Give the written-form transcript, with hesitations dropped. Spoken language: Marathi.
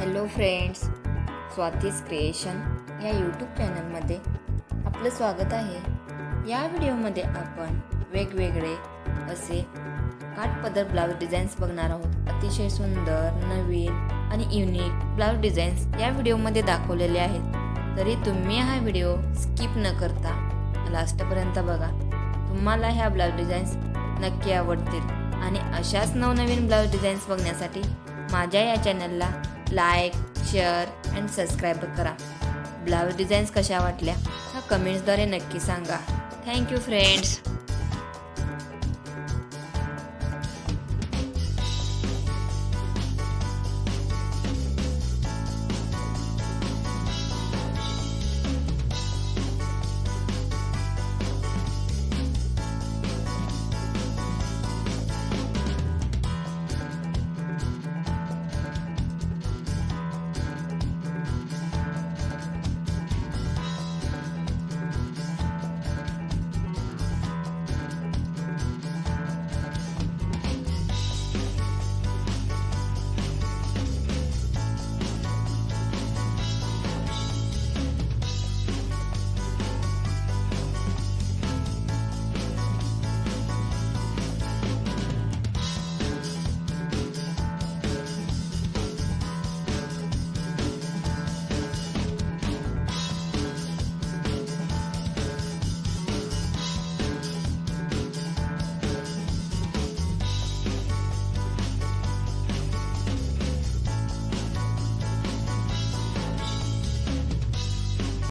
हॅलो फ्रेंड्स, स्वातीज क्रिएशन या यूट्यूब चॅनलमध्ये आपलं स्वागत आहे। या व्हिडिओमध्ये आपण वेगवेगळे असे काठपदर ब्लाउज डिझाईन्स बघणार आहोत। अतिशय सुंदर, नवीन आणि युनिक ब्लाउज डिझाईन्स या व्हिडिओमध्ये दाखवलेले आहेत। तरी तुम्ही हा व्हिडिओ स्किप न करता लास्टपर्यंत बघा। तुम्हाला ह्या ब्लाउज डिझाईन्स नक्की आवडतील आणि अशाच नवनवीन ब्लाउज डिझाईन्स बघण्यासाठी माझ्या या चॅनलला लाईक, शेअर अँड सबस्क्राईब करा। ब्लाउज डिझाईन्स कशा वाटल्या ह्या कमेंट्सद्वारे नक्की सांगा। Thank you friends.